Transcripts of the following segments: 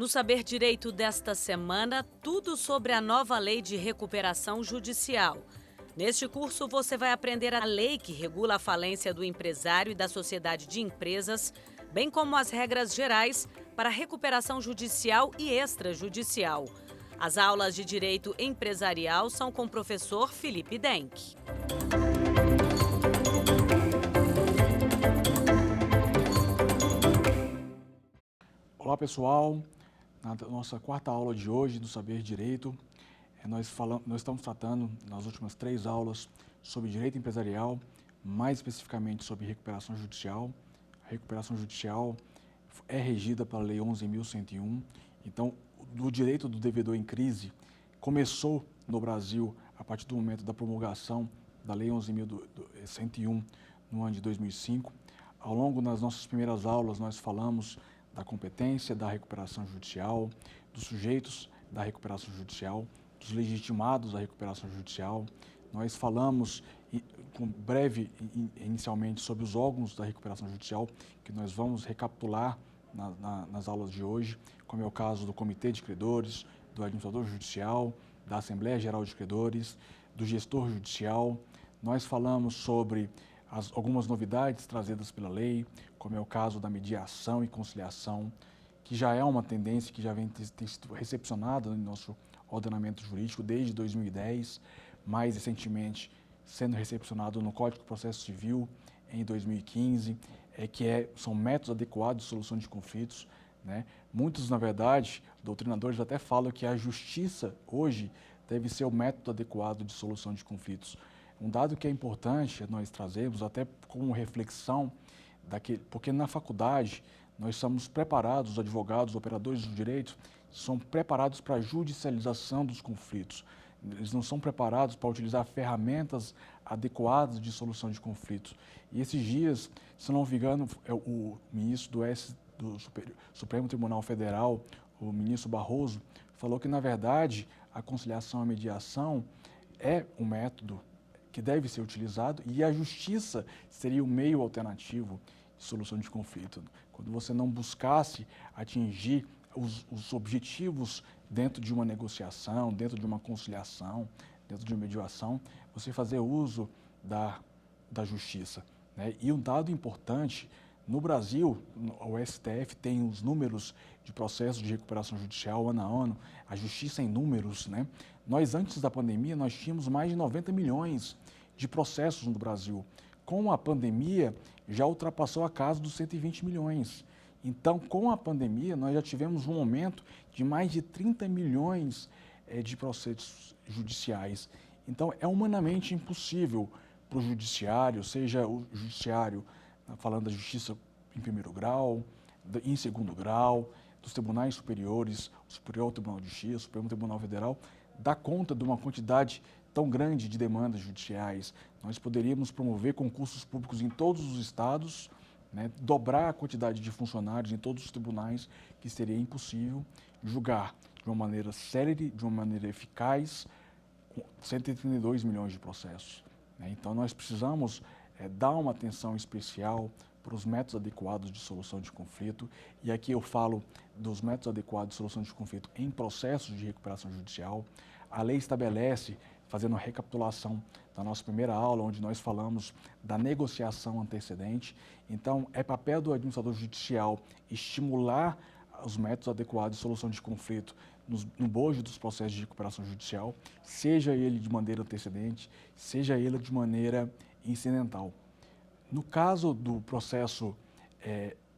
No Saber Direito desta semana, tudo sobre a nova lei de recuperação judicial. Neste curso, você vai aprender a lei que regula a falência do empresário e da sociedade de empresas, bem como as regras gerais para a recuperação judicial e extrajudicial. As aulas de Direito Empresarial são com o professor Felipe Denk. Olá pessoal, na nossa quarta aula de hoje do Saber Direito, nós estamos tratando nas últimas 3 aulas sobre direito empresarial, mais especificamente sobre recuperação judicial. A recuperação judicial é regida pela Lei 11.101, então o direito do devedor em crise começou no Brasil a partir do momento da promulgação da Lei 11.101 no ano de 2005. Ao longo das nossas primeiras aulas nós falamos da competência da recuperação judicial, dos sujeitos da recuperação judicial, dos legitimados da recuperação judicial. Nós falamos inicialmente sobre os órgãos da recuperação judicial, que nós vamos recapitular nas aulas de hoje, como é o caso do Comitê de Credores, do Administrador Judicial, da Assembleia Geral de Credores, do Gestor Judicial. Nós falamos sobre algumas novidades trazidas pela lei, como é o caso da mediação e conciliação, que já é uma tendência que já tem sido recepcionada no nosso ordenamento jurídico desde 2010, mais recentemente sendo recepcionado no Código de Processo Civil em 2015, são métodos adequados de solução de conflitos, né? Muitos, na verdade, doutrinadores até falam que a justiça hoje deve ser o método adequado de solução de conflitos. Um dado que é importante nós trazermos, até como reflexão, porque na faculdade nós somos preparados, os advogados, os operadores do direito, são preparados para a judicialização dos conflitos. Eles não são preparados para utilizar ferramentas adequadas de solução de conflitos. E esses dias, se não me engano, o ministro do Supremo Tribunal Federal, o ministro Barroso, falou que, na verdade, a conciliação e a mediação é um método que deve ser utilizado e a justiça seria o meio alternativo de solução de conflito. Quando você não buscasse atingir os objetivos dentro de uma negociação, dentro de uma conciliação, dentro de uma mediação, você fazer uso da justiça, né? E um dado importante, no Brasil, o STF tem os números de processos de recuperação judicial ano a ano, a justiça em números, né? Nós, antes da pandemia, nós tínhamos mais de 90 milhões de processos no Brasil. Com a pandemia, já ultrapassou a casa dos 120 milhões. Então, com a pandemia, nós já tivemos um aumento de mais de 30 milhões de processos judiciais. Então, é humanamente impossível para o judiciário, seja o judiciário, falando da justiça em primeiro grau, em segundo grau, dos tribunais superiores, o Superior Tribunal de Justiça, o Supremo Tribunal Federal, dar conta de uma quantidade tão grande de demandas judiciais. Nós poderíamos promover concursos públicos em todos os estados, né, dobrar a quantidade de funcionários em todos os tribunais, que seria impossível julgar de uma maneira célere, de uma maneira eficaz, com 132 milhões de processos, né? Então, nós precisamos dar uma atenção especial para os métodos adequados de solução de conflito, e aqui eu falo dos métodos adequados de solução de conflito em processos de recuperação judicial. A lei estabelece, fazendo a recapitulação da nossa primeira aula, onde nós falamos da negociação antecedente. Então, é papel do administrador judicial estimular os métodos adequados de solução de conflito no bojo dos processos de recuperação judicial, seja ele de maneira antecedente, seja ele de maneira incidental. No caso do processo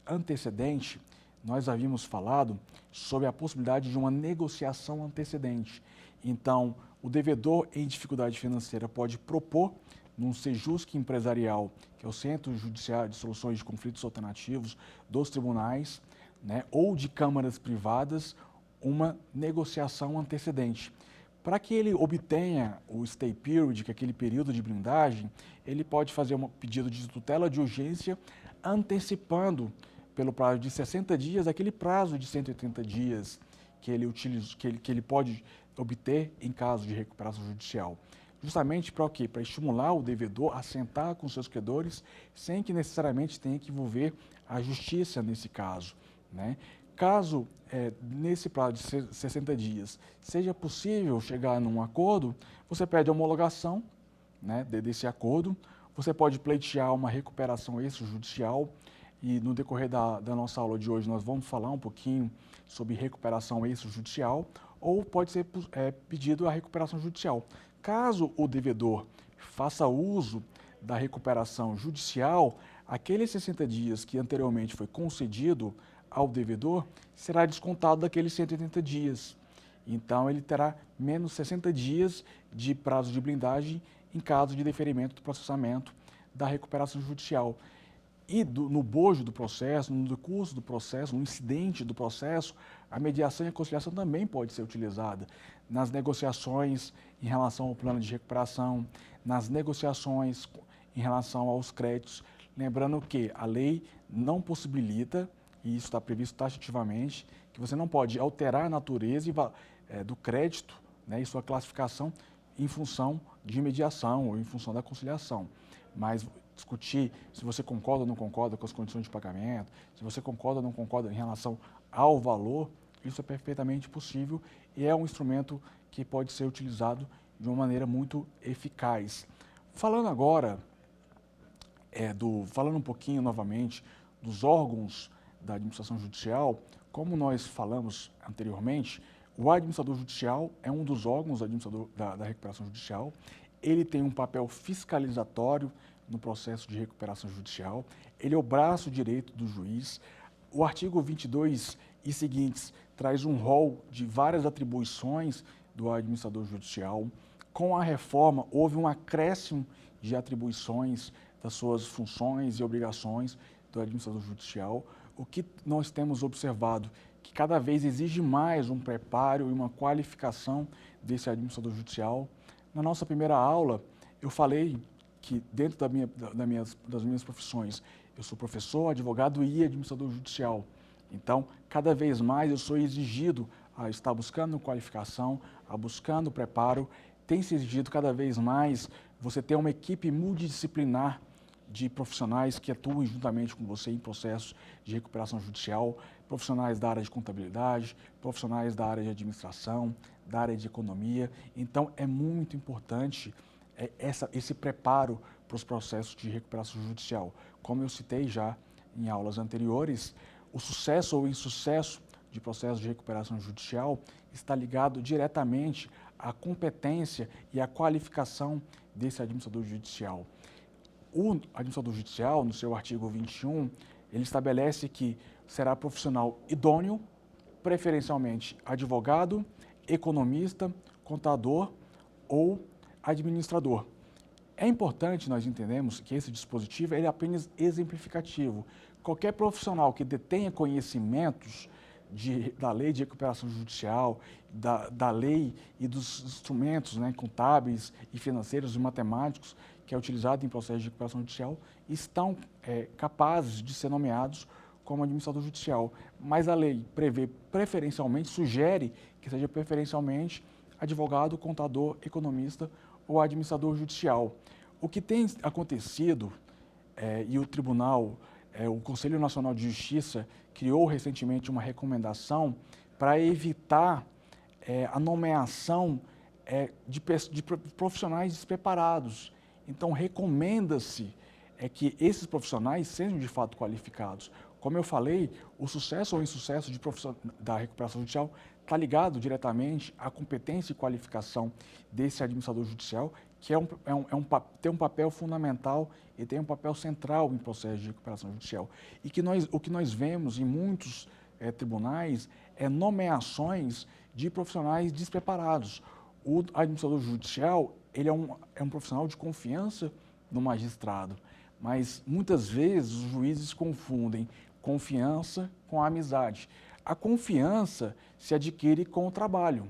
antecedente, nós havíamos falado sobre a possibilidade de uma negociação antecedente. Então, o devedor em dificuldade financeira pode propor, num Sejusc empresarial, que é o Centro Judiciário de Soluções de Conflitos Alternativos dos tribunais, né, ou de câmaras privadas, uma negociação antecedente. Para que ele obtenha o stay period, que é aquele período de blindagem, ele pode fazer um pedido de tutela de urgência antecipando, pelo prazo de 60 dias, aquele prazo de 180 dias que ele pode obter em caso de recuperação judicial. Justamente para o quê? Para estimular o devedor a sentar com seus credores sem que necessariamente tenha que envolver a justiça nesse caso, né? Caso, nesse prazo de 60 dias, seja possível chegar num acordo, você pede a homologação, né, desse acordo, você pode pleitear uma recuperação extrajudicial e no decorrer da nossa aula de hoje nós vamos falar um pouquinho sobre recuperação extrajudicial ou pode ser pedido a recuperação judicial. Caso o devedor faça uso da recuperação judicial, aqueles 60 dias que anteriormente foi concedido ao devedor será descontado daqueles 180 dias. Então, ele terá menos 60 dias de prazo de blindagem em caso de deferimento do processamento da recuperação judicial. E no bojo do processo, no decurso do processo, no incidente do processo, a mediação e a conciliação também pode ser utilizada nas negociações em relação ao plano de recuperação, nas negociações em relação aos créditos. Lembrando que a lei não possibilita, e isso está previsto taxativamente, que você não pode alterar a natureza do crédito, né, e sua classificação em função de mediação ou em função da conciliação. Mas discutir se você concorda ou não concorda com as condições de pagamento, se você concorda ou não concorda em relação ao valor, isso é perfeitamente possível e é um instrumento que pode ser utilizado de uma maneira muito eficaz. Falando agora, falando um pouquinho novamente dos órgãos da administração judicial, como nós falamos anteriormente, o administrador judicial é um dos órgãos da recuperação judicial. Ele tem um papel fiscalizatório no processo de recuperação judicial. Ele é o braço direito do juiz. O artigo 22 e seguintes traz um rol de várias atribuições do administrador judicial. Com a reforma, houve um acréscimo de atribuições das suas funções e obrigações do administrador judicial. O que nós temos observado que cada vez exige mais um preparo e uma qualificação desse administrador judicial. Na nossa primeira aula, eu falei que dentro das minhas profissões, eu sou professor, advogado e administrador judicial. Então, cada vez mais eu sou exigido a estar buscando qualificação, a buscando preparo. Tem se exigido cada vez mais você ter uma equipe multidisciplinar de profissionais que atuem juntamente com você em processos de recuperação judicial, profissionais da área de contabilidade, profissionais da área de administração, da área de economia. Então, é muito importante esse preparo para os processos de recuperação judicial. Como eu citei já em aulas anteriores, o sucesso ou insucesso de processos de recuperação judicial está ligado diretamente à competência e à qualificação desse administrador judicial. O administrador judicial, no seu artigo 21, ele estabelece que será profissional idôneo, preferencialmente advogado, economista, contador ou administrador. É importante nós entendermos que esse dispositivo ele é apenas exemplificativo. Qualquer profissional que detenha conhecimentos da lei de recuperação judicial, da lei e dos instrumentos, né, contábeis e financeiros e matemáticos que é utilizado em processo de recuperação judicial, estão capazes de ser nomeados como administrador judicial. Mas a lei prevê preferencialmente, sugere que seja preferencialmente advogado, contador, economista ou administrador judicial. O que tem acontecido, e o Tribunal, o Conselho Nacional de Justiça criou recentemente uma recomendação para evitar a nomeação de profissionais despreparados. Então, recomenda-se que esses profissionais sejam de fato qualificados. Como eu falei, o sucesso ou insucesso da recuperação judicial está ligado diretamente à competência e qualificação desse administrador judicial, que tem um papel fundamental e tem um papel central em processo de recuperação judicial. E o que nós vemos em muitos tribunais é nomeações de profissionais despreparados. O administrador judicial ele é um profissional de confiança no magistrado, mas muitas vezes os juízes confundem confiança com amizade. A confiança se adquire com o trabalho.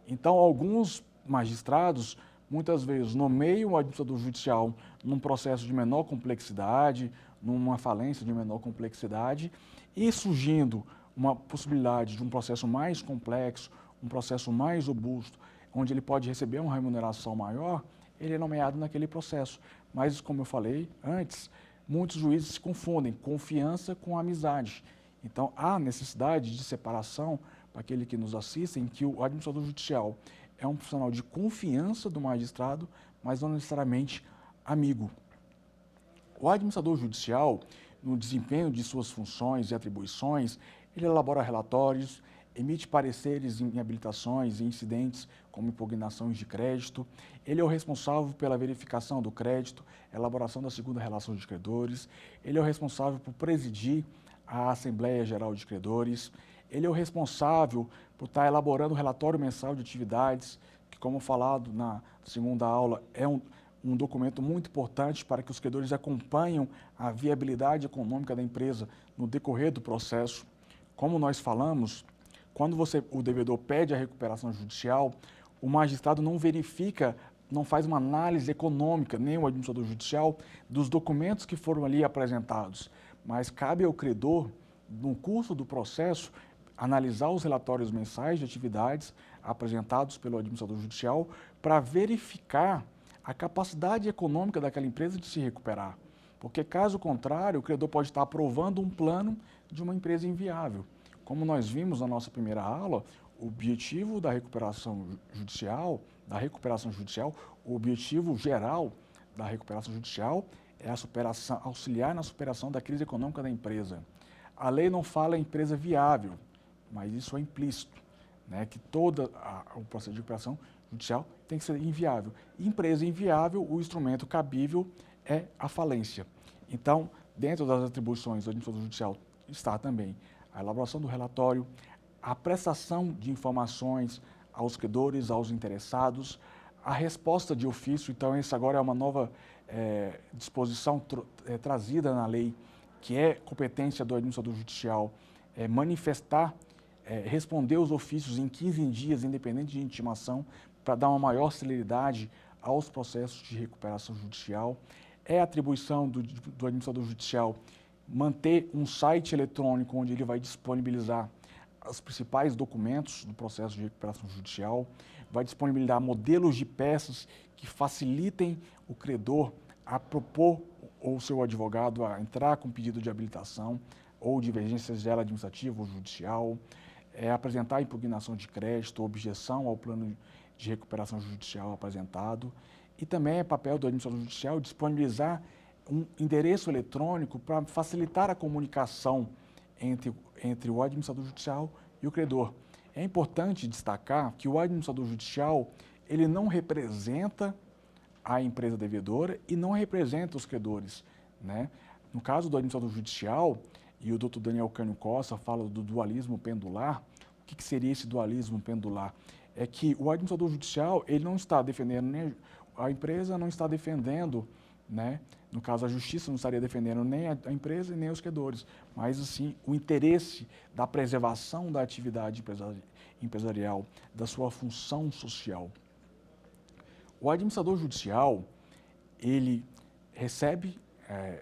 Então, alguns magistrados muitas vezes nomeiam o administrador judicial num processo de menor complexidade, numa falência de menor complexidade, e surgindo uma possibilidade de um processo mais complexo, um processo mais robusto, onde ele pode receber uma remuneração maior, ele é nomeado naquele processo. Mas, como eu falei antes, muitos juízes se confundem confiança com amizade. Então, há necessidade de separação para aquele que nos assiste, em que o administrador judicial é um profissional de confiança do magistrado, mas não necessariamente amigo. O administrador judicial, no desempenho de suas funções e atribuições, ele elabora relatórios, emite pareceres em habilitações e incidentes como impugnações de crédito. Ele é o responsável pela verificação do crédito, elaboração da segunda relação de credores. Ele é o responsável por presidir a Assembleia Geral de Credores. Ele é o responsável por estar elaborando o relatório mensal de atividades, que, como falado na segunda aula, é um documento muito importante para que os credores acompanhem a viabilidade econômica da empresa no decorrer do processo. Como nós falamos, quando o devedor pede a recuperação judicial, o magistrado não verifica, não faz uma análise econômica, nem o administrador judicial, dos documentos que foram ali apresentados, mas cabe ao credor, no curso do processo, analisar os relatórios mensais de atividades apresentados pelo administrador judicial para verificar a capacidade econômica daquela empresa de se recuperar. Porque, caso contrário, o credor pode estar aprovando um plano de uma empresa inviável. Como nós vimos na nossa primeira aula, o objetivo da recuperação judicial, o objetivo geral da recuperação judicial é auxiliar na superação da crise econômica da empresa. A lei não fala em empresa viável, mas isso é implícito, né, que todo o processo de recuperação judicial tem que ser inviável. Empresa inviável, o instrumento cabível é a falência. Então, dentro das atribuições do administrador judicial está também a elaboração do relatório, a prestação de informações aos credores, aos interessados, a resposta de ofício. Então, essa agora é uma nova disposição trazida na lei, que é competência do administrador judicial responder os ofícios em 15 dias, independente de intimação, para dar uma maior celeridade aos processos de recuperação judicial. É atribuição do administrador judicial manter um site eletrônico onde ele vai disponibilizar os principais documentos do processo de recuperação judicial, vai disponibilizar modelos de peças que facilitem o credor a propor ou seu advogado a entrar com pedido de habilitação ou divergência seja administrativa ou judicial, apresentar impugnação de crédito, objeção ao plano de recuperação judicial apresentado, e também é papel do administrador judicial disponibilizar um endereço eletrônico para facilitar a comunicação entre o administrador judicial e o credor. É importante destacar que o administrador judicial ele não representa a empresa devedora e não representa os credores, né? No caso do administrador judicial, e o Dr. Daniel Cânio Costa fala do dualismo pendular. O que seria esse dualismo pendular? É que o administrador judicial ele não está defendendo, nem a empresa não está defendendo, né? No caso, a justiça não estaria defendendo nem a empresa e nem os credores, mas sim o interesse da preservação da atividade empresarial, da sua função social. O administrador judicial, ele recebe,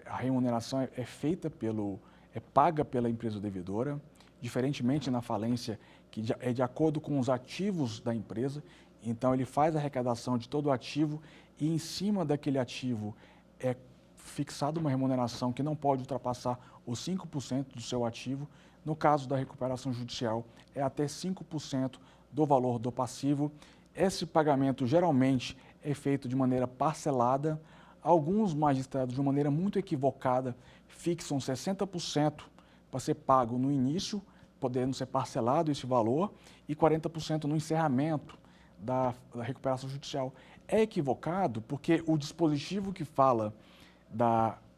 a remuneração é paga pela empresa devedora, diferentemente na falência, que é de acordo com os ativos da empresa. Então, ele faz a arrecadação de todo o ativo e, em cima daquele ativo, é fixada uma remuneração que não pode ultrapassar os 5% do seu ativo. No caso da recuperação judicial, é até 5% do valor do passivo. Esse pagamento, geralmente, é feito de maneira parcelada. Alguns magistrados, de maneira muito equivocada, fixam 60% para ser pago no início, podendo ser parcelado esse valor, e 40% no encerramento da recuperação judicial. É equivocado porque o dispositivo que fala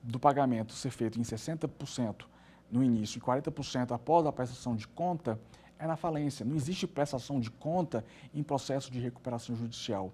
do pagamento ser feito em 60% no início e 40% após a prestação de conta é na falência. Não existe prestação de conta em processo de recuperação judicial.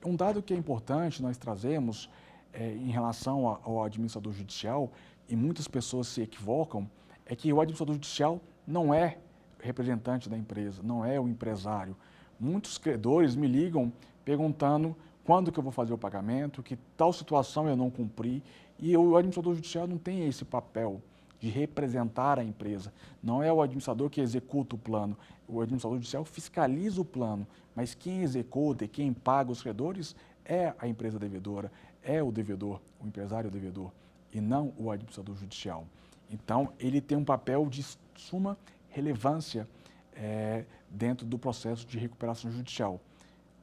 Um dado que é importante nós trazemos em relação ao administrador judicial, e muitas pessoas se equivocam, é que o administrador judicial não é representante da empresa, não é o empresário. Muitos credores me ligam perguntando quando que eu vou fazer o pagamento, que tal situação eu não cumpri, e o administrador judicial não tem esse papel de representar a empresa. Não é o administrador que executa o plano, o administrador judicial fiscaliza o plano, mas quem executa e quem paga os credores é a empresa devedora, é o devedor, o empresário devedor, e não o administrador judicial. Então, ele tem um papel de suma relevância dentro do processo de recuperação judicial.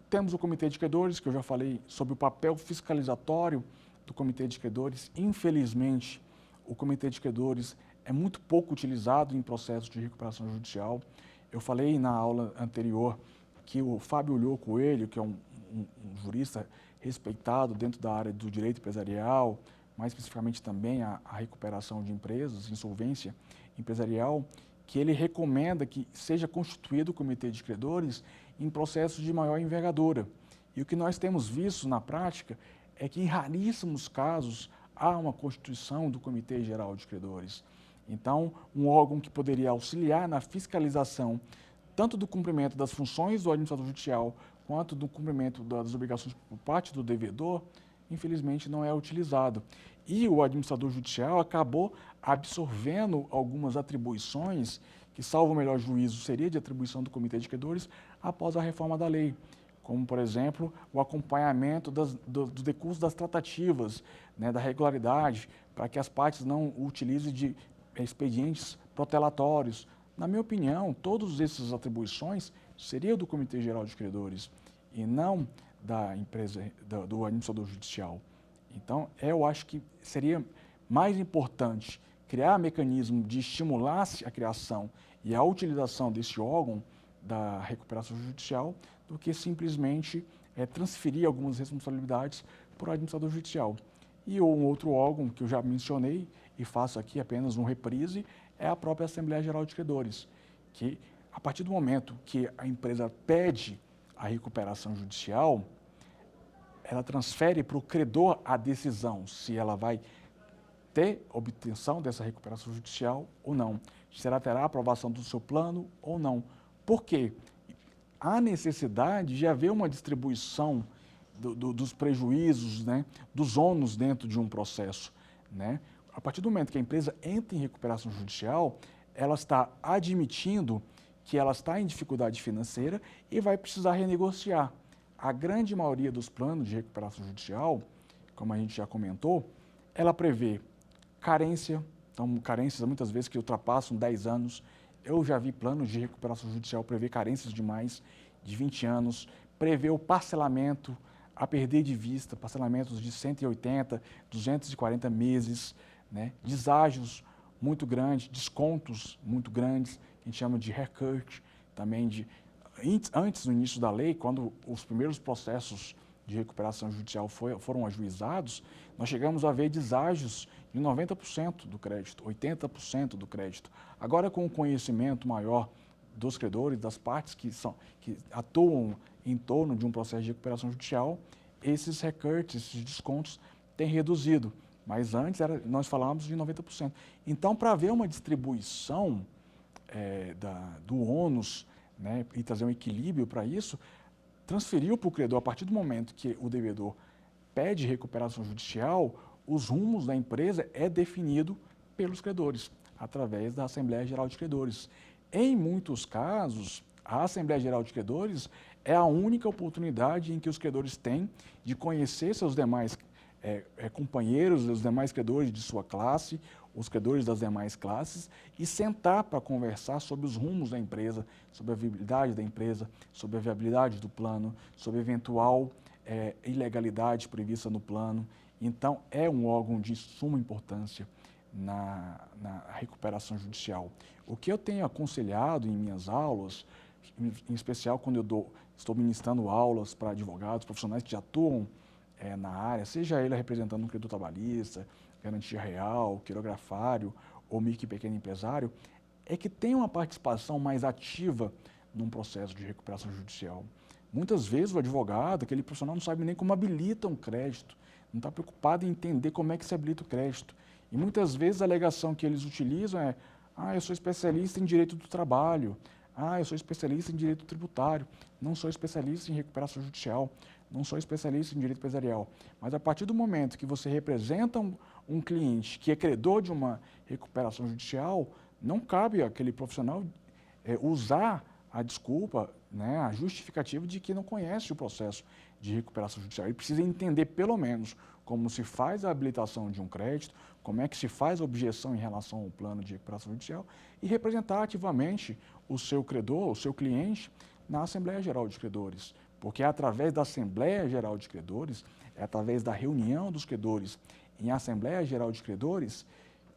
Temos o Comitê de Credores, que eu já falei sobre o papel fiscalizatório do Comitê de Credores. Infelizmente, o Comitê de Credores é muito pouco utilizado em processos de recuperação judicial. Eu falei na aula anterior que o Fábio Ulloa Coelho, que é um jurista respeitado dentro da área do direito empresarial, mais especificamente também a recuperação de empresas, insolvência empresarial, que ele recomenda que seja constituído o Comitê de Credores em processos de maior envergadura. E o que nós temos visto na prática é que em raríssimos casos há uma constituição do Comitê Geral de Credores. Então, um órgão que poderia auxiliar na fiscalização tanto do cumprimento das funções do administrador judicial quanto do cumprimento das obrigações por parte do devedor, infelizmente não é utilizado. E o administrador judicial acabou absorvendo algumas atribuições que, salvo o melhor juízo, seria de atribuição do Comitê de Credores após a reforma da lei, como, por exemplo, o acompanhamento do decurso das tratativas, né, da regularidade, para que as partes não utilizem de expedientes protelatórios. Na minha opinião, todas essas atribuições seriam do Comitê Geral de Credores e não da empresa, do administrador judicial. Então, eu acho que seria mais importante criar mecanismo de estimular a criação e a utilização desse órgão da recuperação judicial do que simplesmente transferir algumas responsabilidades para o administrador judicial. E um outro órgão que eu já mencionei e faço aqui apenas um reprise é a própria Assembleia Geral de Credores, que a partir do momento que a empresa pede a recuperação judicial, ela transfere para o credor a decisão se ela vai ter obtenção dessa recuperação judicial ou não, se ela terá aprovação do seu plano ou não. Por quê? Há necessidade de haver uma distribuição dos prejuízos, né, dos ônus dentro de um processo, né? A partir do momento que a empresa entra em recuperação judicial, ela está admitindo que ela está em dificuldade financeira e vai precisar renegociar. A grande maioria dos planos de recuperação judicial, como a gente já comentou, ela prevê carência, então carências muitas vezes que ultrapassam 10 anos. Eu já vi planos de recuperação judicial prever carências de mais de 20 anos, prevê o parcelamento a perder de vista, parcelamentos de 180, 240 meses, né? Deságios muito grandes, descontos muito grandes, que a gente chama de haircut, também antes do início da lei, quando os primeiros processos de recuperação judicial foram ajuizados, nós chegamos a ver deságios de 90% do crédito, 80% do crédito. Agora, com o conhecimento maior dos credores, das partes que atuam em torno de um processo de recuperação judicial, esses haircuts, esses descontos têm reduzido. Mas antes nós falávamos de 90%. Então, para haver uma distribuição do ônus, né, e trazer um equilíbrio para isso, transferiu para o credor, a partir do momento que o devedor pede recuperação judicial, os rumos da empresa é definido pelos credores, através da Assembleia Geral de Credores. Em muitos casos, a Assembleia Geral de Credores é a única oportunidade em que os credores têm de conhecer seus demais companheiros, os demais credores de sua classe, os credores das demais classes, e sentar para conversar sobre os rumos da empresa, sobre a viabilidade da empresa, sobre a viabilidade do plano, sobre eventual ilegalidade prevista no plano. Então, é um órgão de suma importância na recuperação judicial. O que eu tenho aconselhado em minhas aulas, em especial quando estou ministrando aulas para advogados, profissionais que já atuam na área, seja ele representando um credor trabalhista, garantia real, quirografário ou micro e pequeno empresário, é que tem uma participação mais ativa num processo de recuperação judicial. Muitas vezes o advogado, aquele profissional, não sabe nem como habilita um crédito, não está preocupado em entender como é que se habilita o crédito. E muitas vezes a alegação que eles utilizam é: eu sou especialista em direito do trabalho, eu sou especialista em direito tributário, não sou especialista em recuperação judicial, não sou especialista em direito empresarial. Mas a partir do momento que você representa um cliente que é credor de uma recuperação judicial, não cabe àquele profissional usar a desculpa né, a justificativa de que não conhece o processo de recuperação judicial. Ele precisa entender, pelo menos, como se faz a habilitação de um crédito, como é que se faz a objeção em relação ao plano de recuperação judicial e representar ativamente o seu credor, o seu cliente, na Assembleia Geral de Credores. Porque é através da Assembleia Geral de Credores, é através da reunião dos credores em Assembleia Geral de Credores,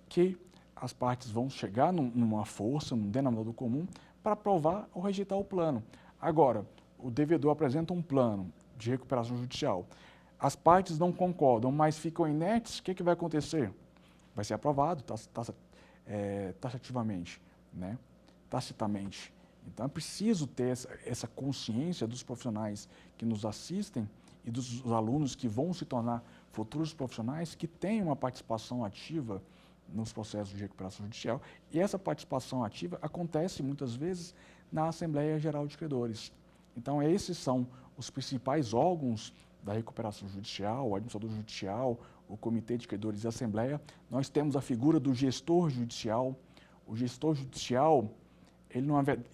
que as partes vão chegar numa força, num denominador comum, para aprovar ou rejeitar o plano. Agora, o devedor apresenta um plano de recuperação judicial, as partes não concordam, mas ficam inertes, o que vai acontecer? Vai ser aprovado taxativamente, né? Tacitamente. Então, é preciso ter essa consciência dos profissionais que nos assistem e dos alunos que vão se tornar futuros profissionais que tenham uma participação ativa nos processos de recuperação judicial. E essa participação ativa acontece muitas vezes na Assembleia Geral de Credores. Então, esses são os principais órgãos da recuperação judicial, o administrador judicial, o comitê de credores e a Assembleia. Nós temos a figura do gestor judicial. O gestor judicial,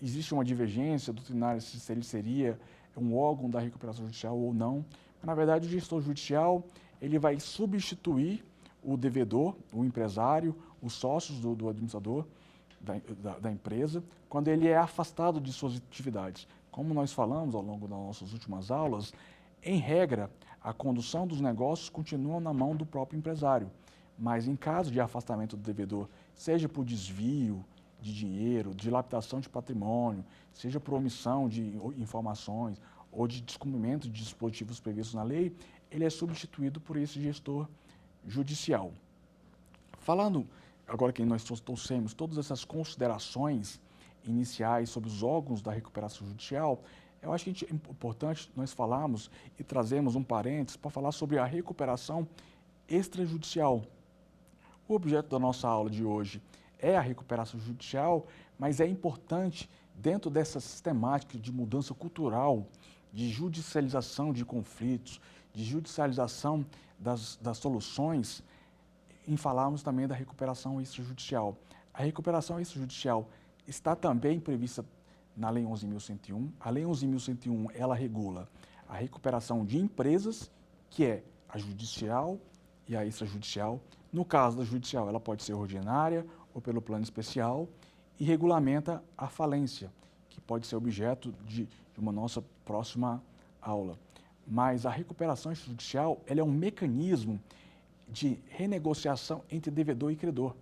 existe uma divergência doutrinária se ele seria um órgão da recuperação judicial ou não. Mas, na verdade, o gestor judicial ele vai substituir o devedor, o empresário, os sócios do administrador da empresa, quando ele é afastado de suas atividades. Como nós falamos ao longo das nossas últimas aulas, em regra, a condução dos negócios continua na mão do próprio empresário, mas em caso de afastamento do devedor, seja por desvio de dinheiro, dilapidação de patrimônio, seja por omissão de informações ou de descumprimento de dispositivos previstos na lei, ele é substituído por esse gestor judicial. Falando agora que nós trouxemos todas essas considerações iniciais sobre os órgãos da recuperação judicial, eu acho que é importante nós falarmos e trazermos um parênteses para falar sobre a recuperação extrajudicial. O objeto da nossa aula de hoje é a recuperação judicial, mas é importante, dentro dessa sistemática de mudança cultural, de judicialização de conflitos, de judicialização das soluções, em falarmos também da recuperação extrajudicial. A recuperação extrajudicial está também prevista na Lei 11.101. A Lei 11.101, ela regula a recuperação de empresas, que é a judicial e a extrajudicial. No caso da judicial, ela pode ser ordinária ou pelo plano especial, e regulamenta a falência, que pode ser objeto de uma nossa próxima aula. Mas a recuperação extrajudicial, ela é um mecanismo de renegociação entre devedor e credor.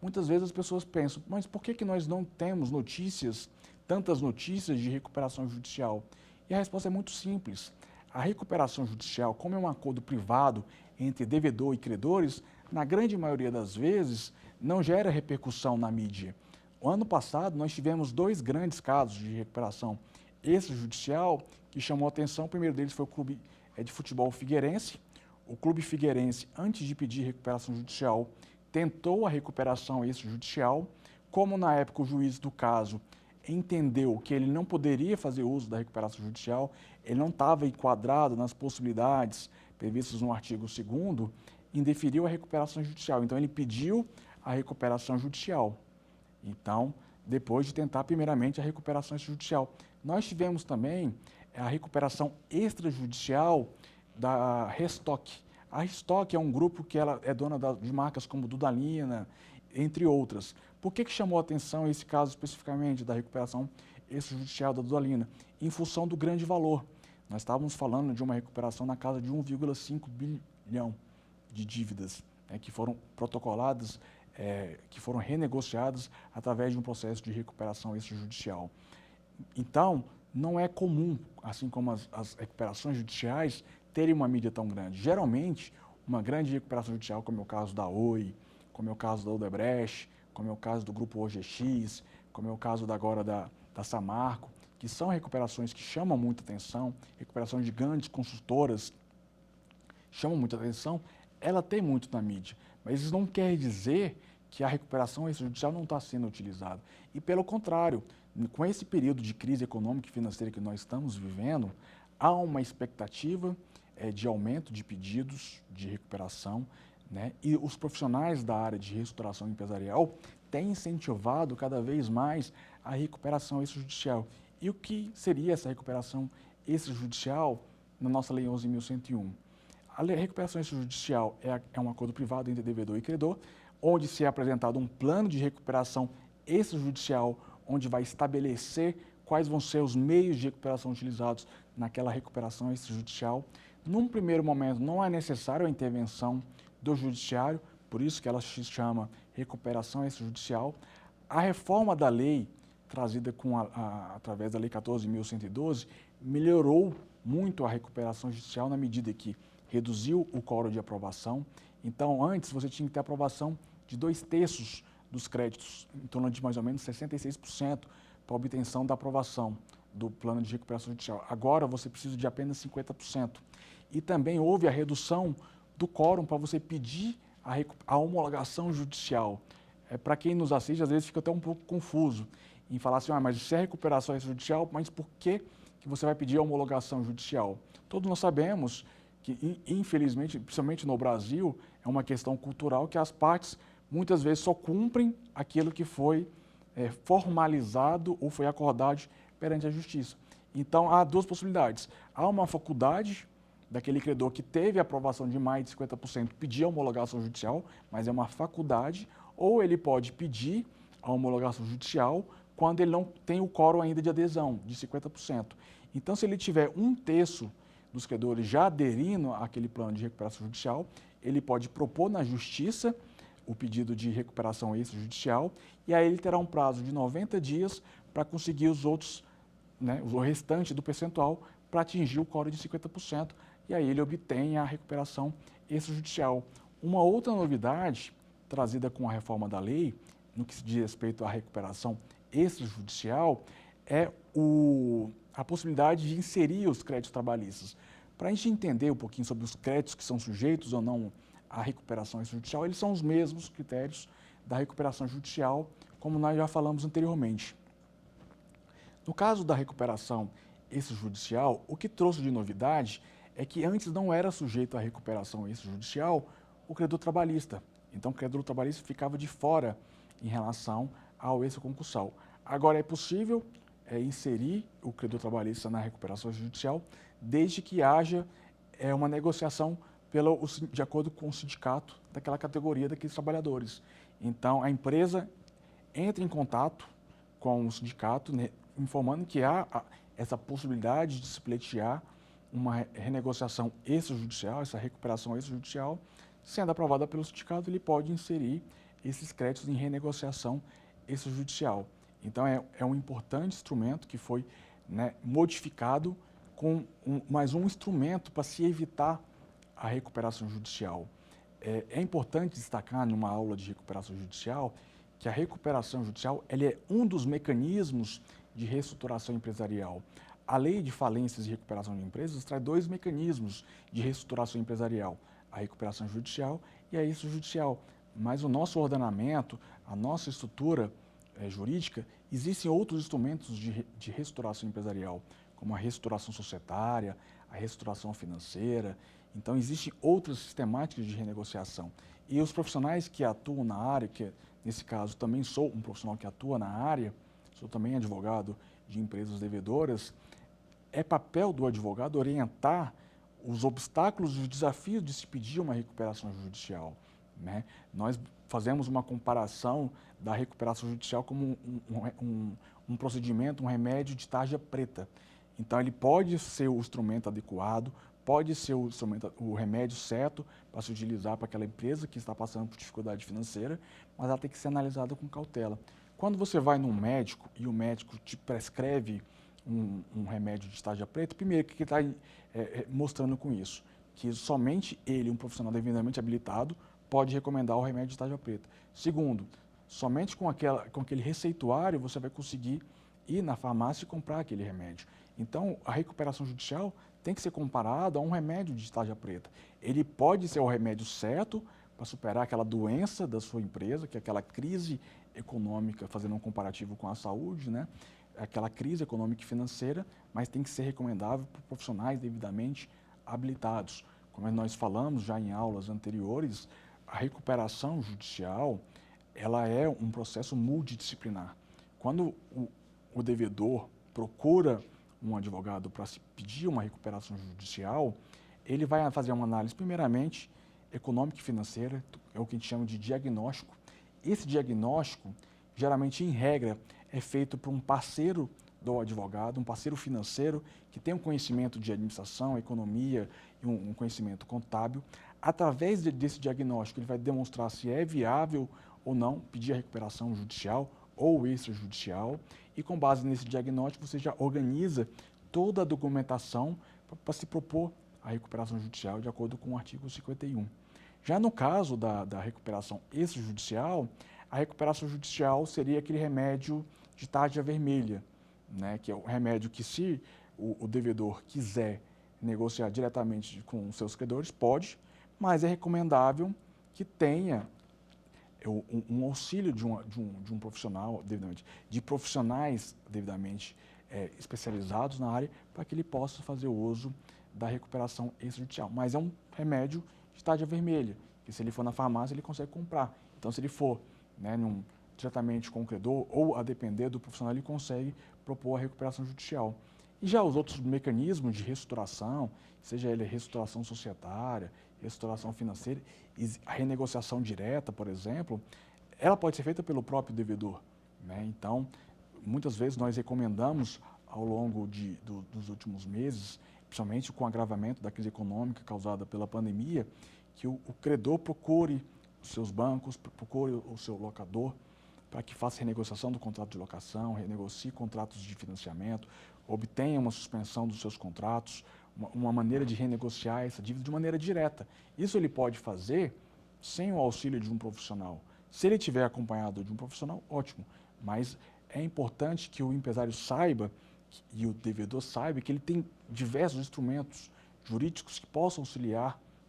Muitas vezes as pessoas pensam, mas por que nós não temos tantas notícias de recuperação judicial? E a resposta é muito simples. A recuperação judicial, como é um acordo privado entre devedor e credores, na grande maioria das vezes, não gera repercussão na mídia. O ano passado, nós tivemos 2 grandes casos de recuperação extrajudicial que chamou a atenção. O primeiro deles foi o Clube de Futebol Figueirense. O Clube Figueirense, antes de pedir recuperação judicial, tentou a recuperação extrajudicial. Como na época o juiz do caso entendeu que ele não poderia fazer uso da recuperação judicial, ele não estava enquadrado nas possibilidades previstas no artigo 2º, indeferiu a recuperação judicial. Então, ele pediu a recuperação judicial. Então, depois de tentar primeiramente a recuperação extrajudicial. Nós tivemos também a recuperação extrajudicial da Restock. A Restock é um grupo que ela é dona de marcas como Dudalina, entre outras. Por que chamou a atenção esse caso especificamente da recuperação extrajudicial da Dudalina? Em função do grande valor. Nós estávamos falando de uma recuperação na casa de 1,5 bilhão de dívidas, né, que foram protocoladas, que foram renegociadas através de um processo de recuperação extrajudicial. Então, não é comum, assim como as recuperações judiciais, terem uma mídia tão grande. Geralmente, uma grande recuperação judicial, como é o caso da Oi, como é o caso da Odebrecht, como é o caso do Grupo OGX, como é o caso agora da Samarco, que são recuperações que chamam muita atenção, recuperações de grandes consultoras chamam muita atenção, ela tem muito na mídia. Mas isso não quer dizer que a recuperação extrajudicial não está sendo utilizada. E, pelo contrário, com esse período de crise econômica e financeira que nós estamos vivendo, há uma expectativa de aumento de pedidos de recuperação, né? E os profissionais da área de reestruturação empresarial têm incentivado cada vez mais a recuperação extrajudicial. E o que seria essa recuperação extrajudicial na nossa Lei 11.101? A recuperação extrajudicial é um acordo privado entre devedor e credor, onde se é apresentado um plano de recuperação extrajudicial, onde vai estabelecer quais vão ser os meios de recuperação utilizados naquela recuperação extrajudicial. Num primeiro momento, não é necessária a intervenção do judiciário, por isso que ela se chama recuperação extrajudicial. A reforma da lei, trazida através da Lei 14.112, melhorou muito a recuperação judicial na medida que reduziu o quórum de aprovação. Então, antes você tinha que ter aprovação de 2/3 dos créditos, em torno de mais ou menos 66%, para obtenção da aprovação do plano de recuperação judicial. Agora você precisa de apenas 50%. E também houve a redução do quórum para você pedir a homologação judicial. Para quem nos assiste, às vezes fica até um pouco confuso em falar assim, mas se é recuperação extrajudicial, mas por que você vai pedir a homologação judicial? Todos nós sabemos que, infelizmente, principalmente no Brasil, é uma questão cultural que as partes muitas vezes só cumprem aquilo que foi formalizado ou foi acordado perante a justiça. Então, há duas possibilidades. Há uma faculdade daquele credor que teve aprovação de mais de 50% pedir a homologação judicial, mas é uma faculdade, ou ele pode pedir a homologação judicial quando ele não tem o quórum ainda de adesão, de 50%. Então, se ele tiver 1/3 dos credores já aderindo àquele plano de recuperação judicial, ele pode propor na justiça o pedido de recuperação extrajudicial e aí ele terá um prazo de 90 dias para conseguir os outros, o restante do percentual para atingir o quórum de 50% e aí ele obtém a recuperação extrajudicial. Uma outra novidade trazida com a reforma da lei, no que se diz respeito à recuperação extrajudicial, é a possibilidade de inserir os créditos trabalhistas. Para a gente entender um pouquinho sobre os créditos que são sujeitos ou não à recuperação extrajudicial, eles são os mesmos critérios da recuperação judicial, como nós já falamos anteriormente. No caso da recuperação extrajudicial, o que trouxe de novidade é que antes não era sujeito à recuperação extrajudicial o credor trabalhista. Então, o credor trabalhista ficava de fora em relação ao extraconcursal. Agora é possível inserir o credor trabalhista na recuperação judicial, desde que haja uma negociação de acordo com o sindicato daquela categoria daqueles trabalhadores. Então, a empresa entra em contato com o sindicato, informando que há essa possibilidade de se pleitear uma renegociação extrajudicial, essa recuperação extrajudicial. Sendo aprovada pelo sindicato, ele pode inserir esses créditos em renegociação extrajudicial. Então, é um importante instrumento que foi modificado com mais um instrumento para se evitar a recuperação judicial. É importante destacar, numa aula de recuperação judicial, que a recuperação judicial ele é um dos mecanismos de reestruturação empresarial. A Lei de Falências e Recuperação de Empresas traz 2 mecanismos de reestruturação empresarial, a recuperação judicial e a extrajudicial. Mas o nosso ordenamento, a nossa estrutura jurídica, existem outros instrumentos de reestruturação empresarial, como a reestruturação societária, a reestruturação financeira. Então, existem outras sistemáticas de renegociação. E os profissionais que atuam na área, que nesse caso também sou um profissional que atua na área, sou também advogado de empresas devedoras, é papel do advogado orientar os obstáculos e os desafios de se pedir uma recuperação judicial. Nós fazemos uma comparação da recuperação judicial como um procedimento, um remédio de tarja preta. Então, ele pode ser o instrumento adequado, pode ser o remédio certo para se utilizar para aquela empresa que está passando por dificuldade financeira, mas ela tem que ser analisada com cautela. Quando você vai num médico e o médico te prescreve um remédio de tarja preta, primeiro, o que ele está mostrando com isso? Que somente ele, um profissional devidamente habilitado, pode recomendar o remédio de tarja preta. Segundo, somente com aquele receituário você vai conseguir ir na farmácia e comprar aquele remédio. Então, a recuperação judicial tem que ser comparada a um remédio de tarja preta. Ele pode ser o remédio certo para superar aquela doença da sua empresa, que é aquela crise econômica, fazendo um comparativo com a saúde, aquela crise econômica e financeira, mas tem que ser recomendável por profissionais devidamente habilitados. Como nós falamos já em aulas anteriores, a recuperação judicial ela é um processo multidisciplinar. Quando o devedor procura um advogado para se pedir uma recuperação judicial, ele vai fazer uma análise, primeiramente, econômica e financeira, é o que a gente chama de diagnóstico. Esse diagnóstico, geralmente, em regra, é feito por um parceiro do advogado, um parceiro financeiro que tem um conhecimento de administração, economia e um conhecimento contábil. Através desse diagnóstico, ele vai demonstrar se é viável ou não pedir a recuperação judicial ou extrajudicial, e com base nesse diagnóstico você já organiza toda a documentação para se propor a recuperação judicial de acordo com o artigo 51. Já no caso da recuperação extrajudicial, a recuperação judicial seria aquele remédio de tarja vermelha, né, que é o remédio que, se o devedor quiser negociar diretamente com os seus credores, pode, mas é recomendável que tenha um auxílio de um profissional, de profissionais devidamente especializados na área, para que ele possa fazer uso da recuperação extrajudicial. Mas é um remédio de tarja vermelha, que se ele for na farmácia ele consegue comprar. Então, se ele for, né, diretamente com o credor ou a depender do profissional, ele consegue propor a recuperação judicial. E já os outros mecanismos de restauração, seja ele restauração societária, restauração financeira, a renegociação direta, por exemplo, ela pode ser feita pelo próprio devedor, né? Então, muitas vezes nós recomendamos, ao longo dos últimos meses, principalmente com o agravamento da crise econômica causada pela pandemia, que o credor procure os seus bancos, procure o seu locador, para que faça renegociação do contrato de locação, renegocie contratos de financiamento, obtenha uma suspensão dos seus contratos, uma maneira de renegociar essa dívida de maneira direta. Isso ele pode fazer sem o auxílio de um profissional. Se ele estiver acompanhado de um profissional, ótimo, mas é importante que o empresário saiba e o devedor saiba que ele tem diversos instrumentos jurídicos que possam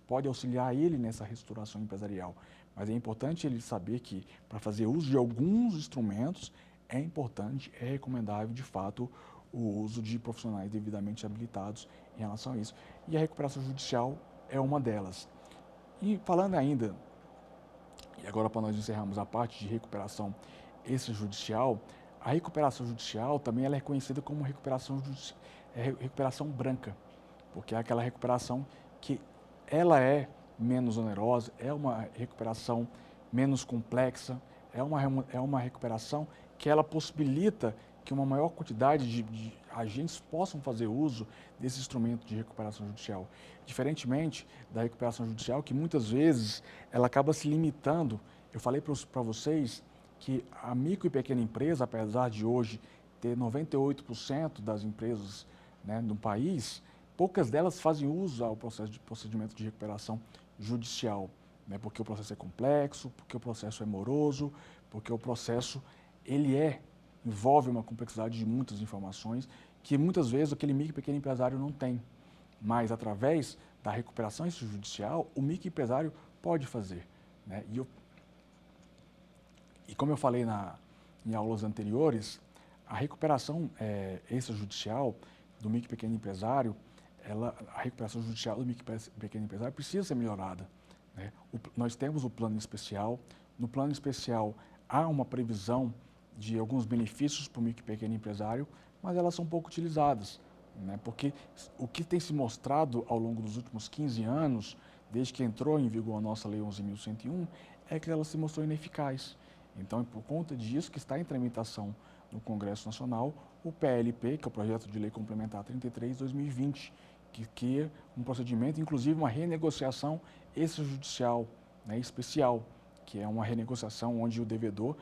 pode auxiliar ele nessa restauração empresarial. Mas é importante ele saber que, para fazer uso de alguns instrumentos, é importante, é recomendável, de fato, o uso de profissionais devidamente habilitados em relação a isso. E a recuperação judicial é uma delas. E falando ainda, e agora para nós encerrarmos a parte de recuperação extrajudicial, a recuperação judicial também ela é conhecida como recuperação branca, porque é aquela recuperação que ela é menos onerosa, é uma recuperação menos complexa, é uma recuperação que ela possibilita que uma maior quantidade de agentes possam fazer uso desse instrumento de recuperação judicial. Diferentemente da recuperação judicial, que muitas vezes ela acaba se limitando. Eu falei para vocês que a micro e pequena empresa, apesar de hoje ter 98% das empresas, né, no país, poucas delas fazem uso ao procedimento de recuperação judicial, né, porque o processo é complexo, porque o processo é moroso, porque o processo envolve uma complexidade de muitas informações que muitas vezes aquele micro e pequeno empresário não tem. Mas através da recuperação extrajudicial, o microempresário pode fazer, né? E como eu falei em aulas anteriores, a recuperação extrajudicial do micro e pequeno empresário, a recuperação judicial do micro e pequeno empresário precisa ser melhorada, né? Nós temos o plano especial. No plano especial há uma previsão de alguns benefícios para o micro e pequeno empresário, mas elas são pouco utilizadas, né? Porque o que tem se mostrado ao longo dos últimos 15 anos, desde que entrou em vigor a nossa Lei 11.101, é que ela se mostrou ineficaz. Então, é por conta disso que está em tramitação no Congresso Nacional o PLP, que é o Projeto de Lei Complementar 33/2020, que cria um procedimento, inclusive uma renegociação extrajudicial, né, especial, que é uma renegociação onde o devedor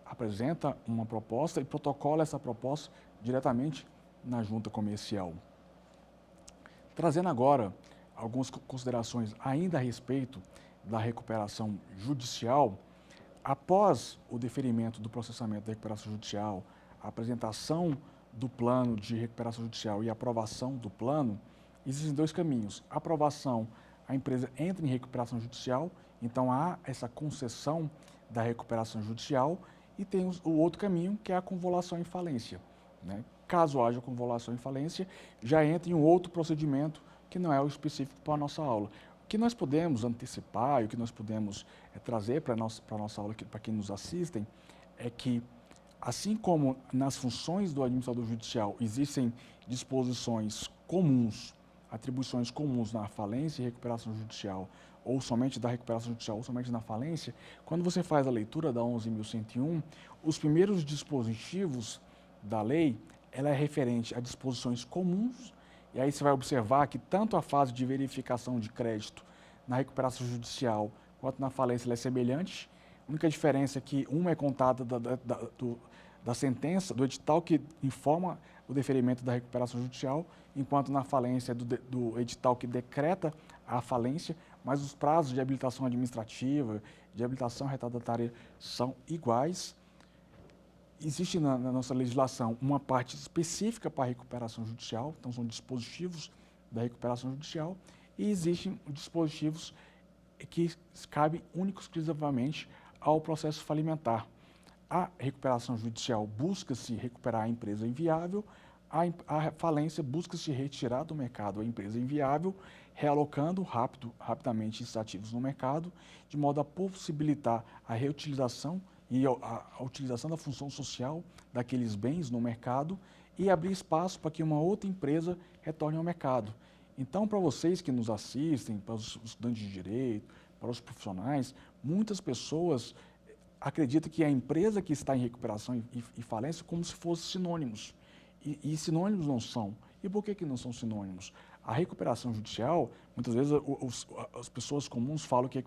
apresenta uma proposta e protocola essa proposta diretamente na junta comercial. Trazendo agora algumas considerações ainda a respeito da recuperação judicial, após o deferimento do processamento da recuperação judicial, a apresentação do plano de recuperação judicial e a aprovação do plano, existem dois caminhos. A aprovação, a empresa entra em recuperação judicial, então há essa concessão da recuperação judicial, e tem o outro caminho, que é a convolução em falência, né? Caso haja convolução em falência, já entra em um outro procedimento que não é o específico para a nossa aula. O que nós podemos antecipar e o que nós podemos trazer para a nossa aula, para quem nos assistem, é que Assim como nas funções do administrador judicial existem disposições comuns, atribuições comuns na falência e recuperação judicial, ou somente da recuperação judicial, ou somente na falência, quando você faz a leitura da 11.101, os primeiros dispositivos da lei, ela é referente a disposições comuns, e aí você vai observar que tanto a fase de verificação de crédito na recuperação judicial quanto na falência ela é semelhante. A única diferença é que uma é contada da sentença, do edital que informa o deferimento da recuperação judicial, enquanto na falência é do edital que decreta a falência, mas os prazos de habilitação administrativa, de habilitação retardatária são iguais. Existe na nossa legislação uma parte específica para a recuperação judicial, então são dispositivos da recuperação judicial, e existem dispositivos que cabem única e exclusivamente ao processo falimentar. A recuperação judicial busca-se recuperar a empresa inviável, a falência busca-se retirar do mercado a empresa inviável, realocando rapidamente esses ativos no mercado, de modo a possibilitar a reutilização e a utilização da função social daqueles bens no mercado e abrir espaço para que uma outra empresa retorne ao mercado. Então, para vocês que nos assistem, para os estudantes de direito, para os profissionais, muitas pessoas acreditam que a empresa que está em recuperação e falência como se fossem sinônimos. E sinônimos não são. E por que não são sinônimos? A recuperação judicial, muitas vezes as pessoas comuns falam que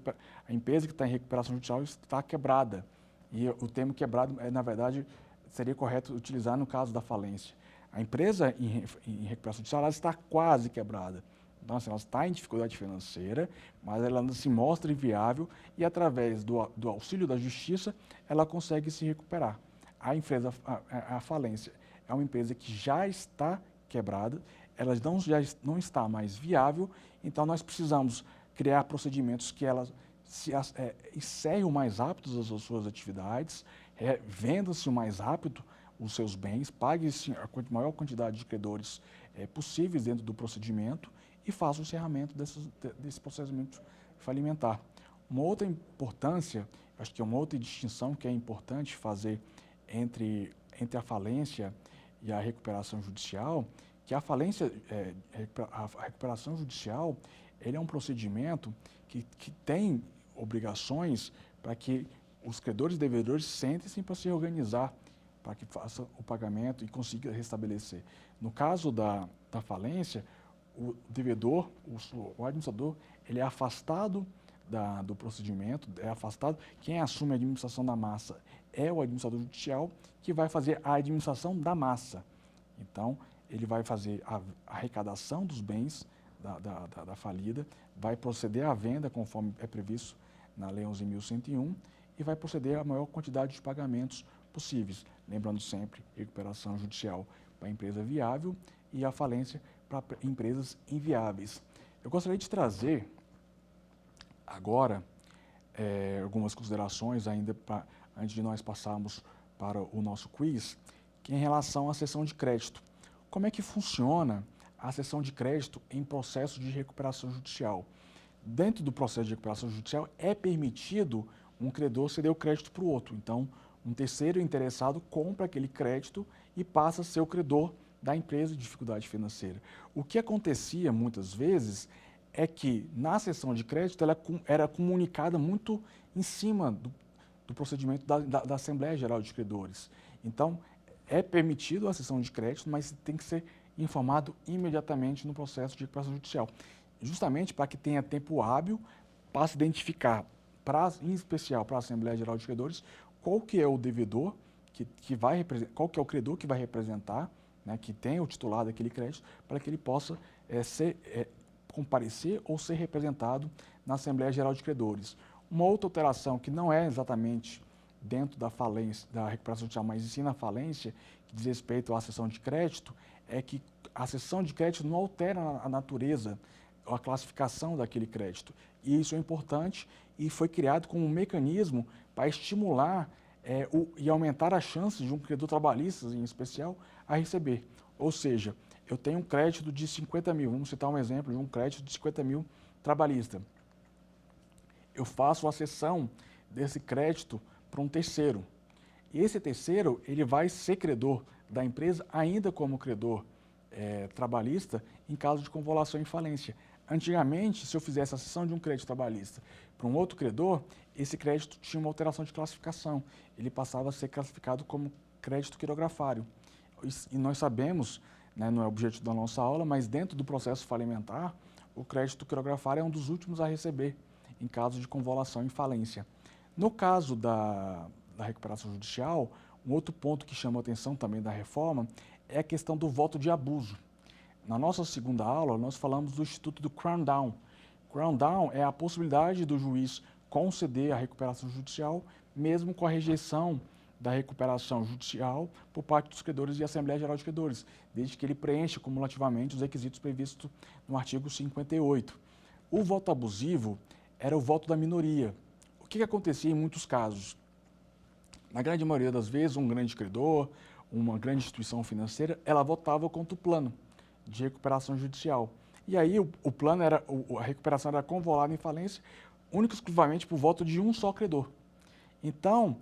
a empresa que está em recuperação judicial está quebrada. E o termo quebrado, na verdade, seria correto utilizar no caso da falência. A empresa em recuperação judicial ela está quase quebrada. Então, assim, ela está em dificuldade financeira, mas ela não se mostra inviável e, através do auxílio da justiça, ela consegue se recuperar. A falência é uma empresa que já está quebrada, ela já não está mais viável, então nós precisamos criar procedimentos que ela encerre o mais rápido as suas atividades, venda-se o mais rápido os seus bens, pague-se a maior quantidade de credores possíveis dentro do procedimento e faça o encerramento desse procedimento falimentar. Uma outra importância, acho que é uma outra distinção que é importante fazer entre a falência e a recuperação judicial, que a falência, a recuperação judicial, ele é um procedimento que tem obrigações para que os credores e devedores sentem-se para se organizar, para que faça o pagamento e consiga restabelecer. No caso da falência, o devedor, o administrador, ele é afastado do procedimento, é afastado. Quem assume a administração da massa é o administrador judicial, que vai fazer a administração da massa. Então, ele vai fazer a arrecadação dos bens da falida, vai proceder à venda, conforme é previsto na Lei 11.101, e vai proceder à maior quantidade de pagamentos possíveis. Lembrando sempre, recuperação judicial para a empresa viável e a falência para empresas inviáveis. Eu gostaria de trazer agora algumas considerações ainda antes de nós passarmos para o nosso quiz, que é em relação à cessão de crédito. Como é que funciona a cessão de crédito em processo de recuperação judicial? Dentro do processo de recuperação judicial é permitido um credor ceder o crédito para o outro. Então, um terceiro interessado compra aquele crédito e passa a ser o credor da empresa de dificuldade financeira. O que acontecia muitas vezes é que na cessão de crédito ela era comunicada muito em cima do procedimento da Assembleia Geral de Credores. Então, é permitido a cessão de crédito, mas tem que ser informado imediatamente no processo de recuperação judicial, justamente para que tenha tempo hábil para se identificar, em especial para a Assembleia Geral de Credores, qual que é o devedor, qual que é o credor que vai representar, né, que tem o titular daquele crédito, para que ele possa comparecer ou ser representado na Assembleia Geral de Credores. Uma outra alteração que não é exatamente dentro da falência, da recuperação judicial, mas sim na falência, que diz respeito à cessão de crédito, é que a cessão de crédito não altera a natureza, a classificação daquele crédito. E isso é importante e foi criado como um mecanismo para estimular e aumentar as chances de um credor trabalhista, em especial, a receber. Ou seja, eu tenho um crédito de 50 mil, vamos citar um exemplo de um crédito de 50 mil trabalhista. Eu faço a cessão desse crédito para um terceiro. E esse terceiro, ele vai ser credor da empresa ainda como credor trabalhista em caso de convolução e falência. Antigamente, se eu fizesse a cessão de um crédito trabalhista para um outro credor, esse crédito tinha uma alteração de classificação. Ele passava a ser classificado como crédito quirografário. E nós sabemos, né, não é o objetivo da nossa aula, mas dentro do processo falimentar, o crédito quirografário é um dos últimos a receber em caso de convolução e falência. No caso da recuperação judicial, um outro ponto que chama a atenção também da reforma é a questão do voto de abuso. Na nossa segunda aula, nós falamos do Instituto do Crown Down. Crown Down é a possibilidade do juiz conceder a recuperação judicial, mesmo com a rejeição da recuperação judicial por parte dos credores e Assembleia Geral de Credores, desde que ele preencha cumulativamente os requisitos previstos no artigo 58. O voto abusivo era o voto da minoria. O que acontecia em muitos casos? Na grande maioria das vezes, um grande credor, uma grande instituição financeira, ela votava contra o plano de recuperação judicial. E aí o plano a recuperação era convolada em falência única e exclusivamente por voto de um só credor. Então,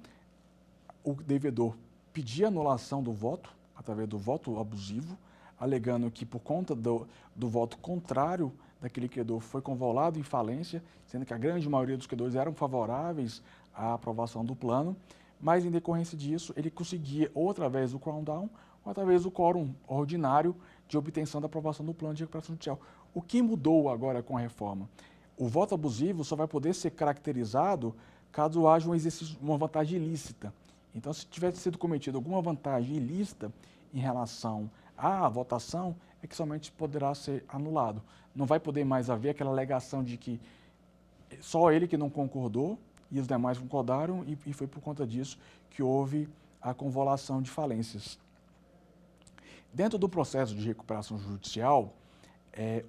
o devedor pedia anulação do voto, através do voto abusivo, alegando que por conta do voto contrário daquele credor foi convolado em falência, sendo que a grande maioria dos credores eram favoráveis à aprovação do plano, mas em decorrência disso ele conseguia ou através do Crown Down ou através do quórum ordinário de obtenção da aprovação do plano de recuperação judicial. O que mudou agora com a reforma? O voto abusivo só vai poder ser caracterizado caso haja um exercício, uma vantagem ilícita. Então, se tivesse sido cometida alguma vantagem ilícita em relação à votação, é que somente poderá ser anulado. Não vai poder mais haver aquela alegação de que só ele que não concordou e os demais concordaram e foi por conta disso que houve a convolução de falências. Dentro do processo de recuperação judicial,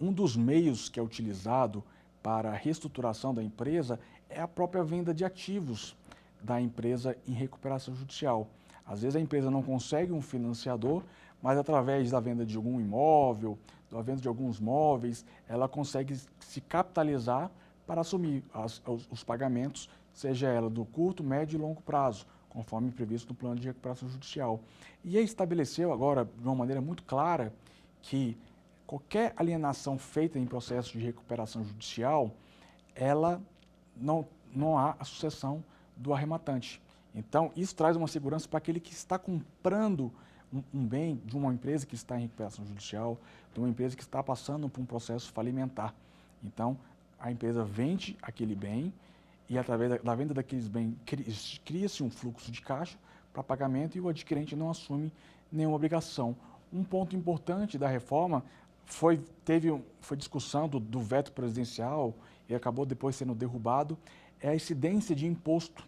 um dos meios que é utilizado para a reestruturação da empresa é a própria venda de ativos da empresa em recuperação judicial. Às vezes a empresa não consegue um financiador, mas através da venda de algum imóvel, da venda de alguns móveis, ela consegue se capitalizar para assumir os pagamentos, seja ela do curto, médio e longo prazo, conforme previsto no plano de recuperação judicial. E estabeleceu agora, de uma maneira muito clara, que qualquer alienação feita em processo de recuperação judicial, ela não há a sucessão do arrematante. Então, isso traz uma segurança para aquele que está comprando um bem de uma empresa que está em recuperação judicial, de uma empresa que está passando por um processo falimentar. Então, a empresa vende aquele bem e, através da venda daqueles bens, cria-se um fluxo de caixa para pagamento e o adquirente não assume nenhuma obrigação. Um ponto importante da reforma foi discussão do veto presidencial e acabou depois sendo derrubado, é a incidência de imposto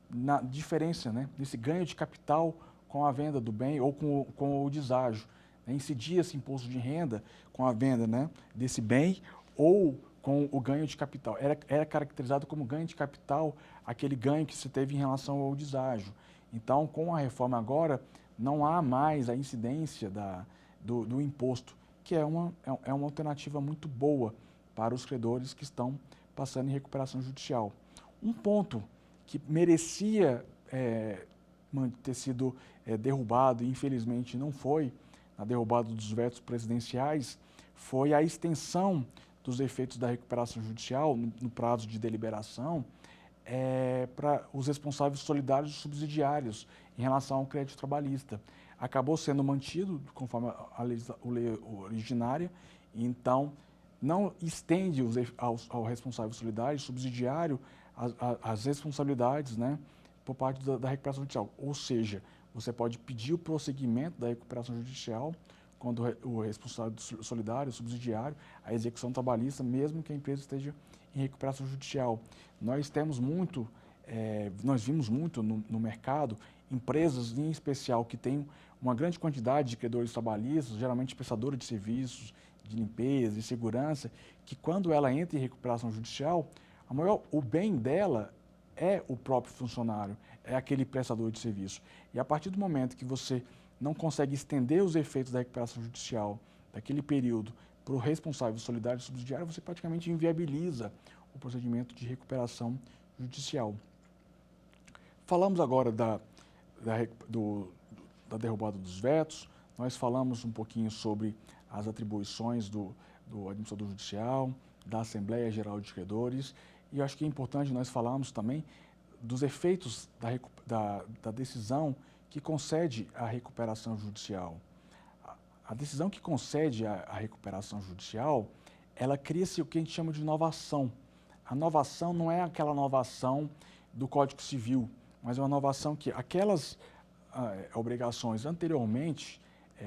na diferença, né, desse ganho de capital com a venda do bem ou com o deságio. Incidia esse imposto de renda com a venda, né, desse bem ou com o ganho de capital. Era caracterizado como ganho de capital aquele ganho que se teve em relação ao deságio. Então, com a reforma agora, não há mais a incidência do imposto, que é uma alternativa muito boa para os credores que estão passando em recuperação judicial. Um ponto que merecia ter sido derrubado e infelizmente não foi, a derrubada dos vetos presidenciais, foi a extensão dos efeitos da recuperação judicial no prazo de deliberação para os responsáveis solidários e subsidiários em relação ao crédito trabalhista. Acabou sendo mantido conforme a lei originária, então não estende ao responsável solidário e subsidiário as responsabilidades, né, por parte da recuperação judicial. Ou seja, você pode pedir o prosseguimento da recuperação judicial quando o responsável solidário, subsidiário, a execução trabalhista, mesmo que a empresa esteja em recuperação judicial. Nós vimos muito no mercado empresas, em especial, que têm uma grande quantidade de credores trabalhistas, geralmente prestadores de serviços, de limpeza, de segurança, que quando ela entra em recuperação judicial, o bem dela é o próprio funcionário, é aquele prestador de serviço. E a partir do momento que você não consegue estender os efeitos da recuperação judicial daquele período para o responsável solidário e subsidiário, você praticamente inviabiliza o procedimento de recuperação judicial. Falamos agora da derrubada dos vetos, nós falamos um pouquinho sobre as atribuições do administrador judicial, da Assembleia Geral de Credores, e eu acho que é importante nós falarmos também dos efeitos da decisão que concede a recuperação judicial. A decisão que concede a recuperação judicial, ela cria-se o que a gente chama de novação. A novação não é aquela novação do Código Civil, mas é uma novação que aquelas obrigações anteriormente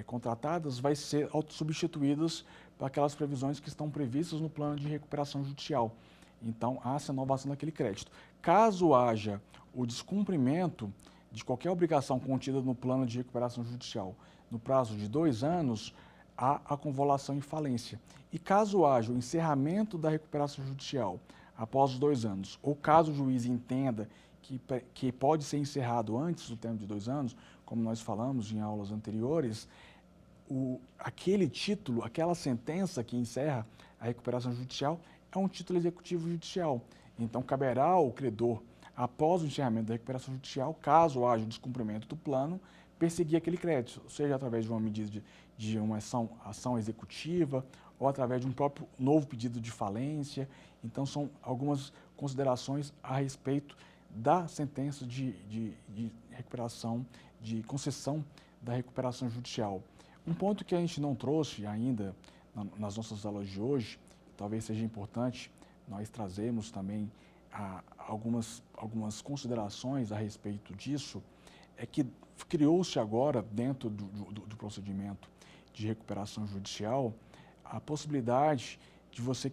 contratadas vai ser autossubstituídas para aquelas previsões que estão previstas no plano de recuperação judicial. Então, há essa inovação daquele crédito. Caso haja o descumprimento de qualquer obrigação contida no plano de recuperação judicial no prazo de 2 anos, há a convolução em falência. E caso haja o encerramento da recuperação judicial após os 2 anos, ou caso o juiz entenda que pode ser encerrado antes do termo de 2 anos, como nós falamos em aulas anteriores, aquele título, aquela sentença que encerra a recuperação judicial é um título executivo judicial. Então, caberá ao credor, após o encerramento da recuperação judicial, caso haja o descumprimento do plano, perseguir aquele crédito, seja através de uma medida de uma ação executiva ou através de um próprio novo pedido de falência. Então, são algumas considerações a respeito da sentença de recuperação, de concessão da recuperação judicial. Um ponto que a gente não trouxe ainda nas nossas aulas de hoje, talvez seja importante nós trazermos também algumas considerações a respeito disso, é que criou-se agora, dentro do procedimento de recuperação judicial, a possibilidade de você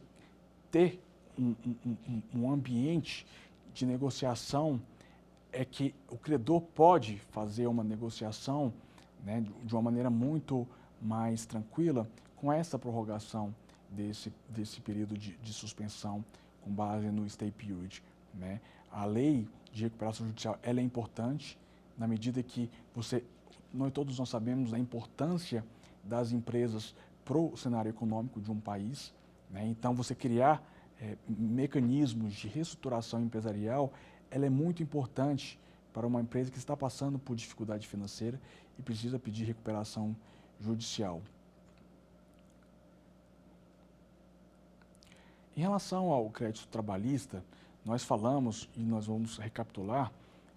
ter um ambiente de negociação, que o credor pode fazer uma negociação, né, de uma maneira muito mais tranquila com essa prorrogação desse período de suspensão com base no stay period, né? A lei de recuperação judicial ela é importante na medida que todos nós sabemos a importância das empresas para o cenário econômico de um país, né? Então, você criar mecanismos de reestruturação empresarial, ela é muito importante para uma empresa que está passando por dificuldade financeira e precisa pedir recuperação judicial. Em relação ao crédito trabalhista, nós falamos e nós vamos recapitular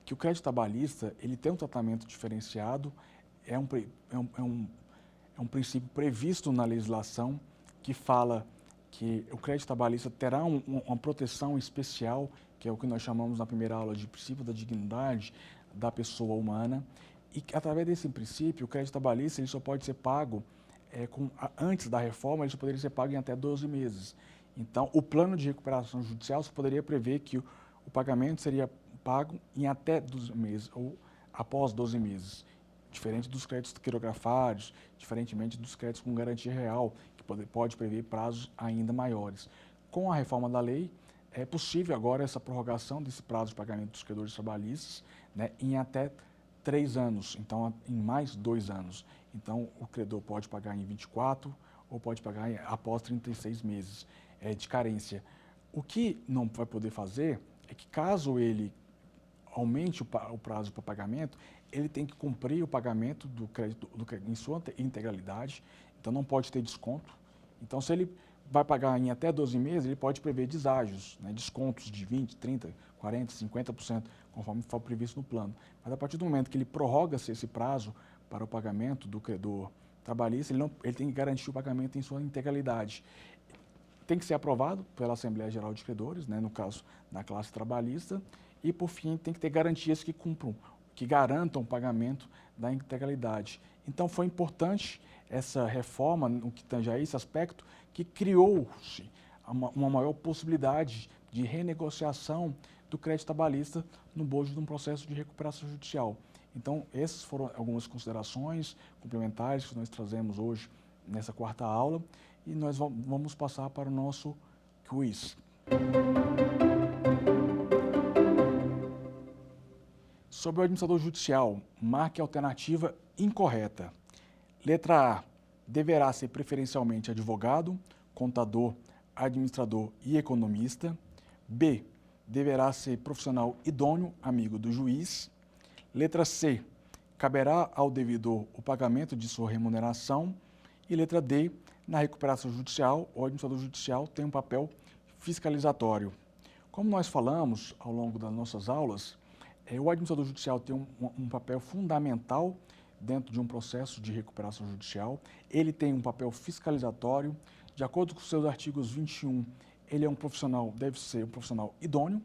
que o crédito trabalhista ele tem um tratamento diferenciado, é um princípio previsto na legislação que fala que o crédito trabalhista terá uma proteção especial, que é o que nós chamamos na primeira aula de princípio da dignidade da pessoa humana, e através desse princípio, o crédito trabalhista ele só pode ser pago, antes da reforma, ele só poderia ser pago em até 12 meses. Então, o plano de recuperação judicial só poderia prever que o pagamento seria pago em até 12 meses, ou após 12 meses, diferente dos créditos quirografários, diferentemente dos créditos com garantia real, que pode prever prazos ainda maiores. Com a reforma da lei, é possível agora essa prorrogação desse prazo de pagamento dos credores trabalhistas, né, em até 3 anos, então em mais 2 anos. Então, o credor pode pagar em 24 ou pode pagar após 36 meses de carência. O que não vai poder fazer é que, caso ele aumente o prazo para pagamento, ele tem que cumprir o pagamento do crédito em sua integralidade, então não pode ter desconto. Então, se ele vai pagar em até 12 meses, ele pode prever deságios, né, descontos de 20%, 30%, 40%, 50%, conforme for previsto no plano. Mas a partir do momento que ele prorroga-se esse prazo para o pagamento do credor trabalhista, ele tem que garantir o pagamento em sua integralidade. Tem que ser aprovado pela Assembleia Geral de Credores, né, no caso da classe trabalhista, e, por fim, tem que ter garantias que garantam o pagamento da integralidade. Então, foi importante essa reforma, no que tange a esse aspecto, que criou-se uma maior possibilidade de renegociação do crédito trabalhista no bojo de um processo de recuperação judicial. Então, essas foram algumas considerações complementares que nós trazemos hoje nessa 4ª aula, e nós vamos passar para o nosso quiz. Sobre o administrador judicial, marque a alternativa incorreta. Letra A, deverá ser preferencialmente advogado, contador, administrador e economista. B, deverá ser profissional idôneo, amigo do juiz. Letra C, caberá ao devedor o pagamento de sua remuneração. E letra D, na recuperação judicial, o administrador judicial tem um papel fiscalizatório. Como nós falamos ao longo das nossas aulas, o administrador judicial tem um papel fundamental dentro de um processo de recuperação judicial. Ele tem um papel fiscalizatório. De acordo com os seus artigos 21, ele é um profissional, deve ser um profissional idôneo,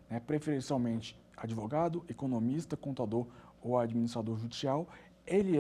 né, preferencialmente advogado, economista, contador ou administrador judicial. Ele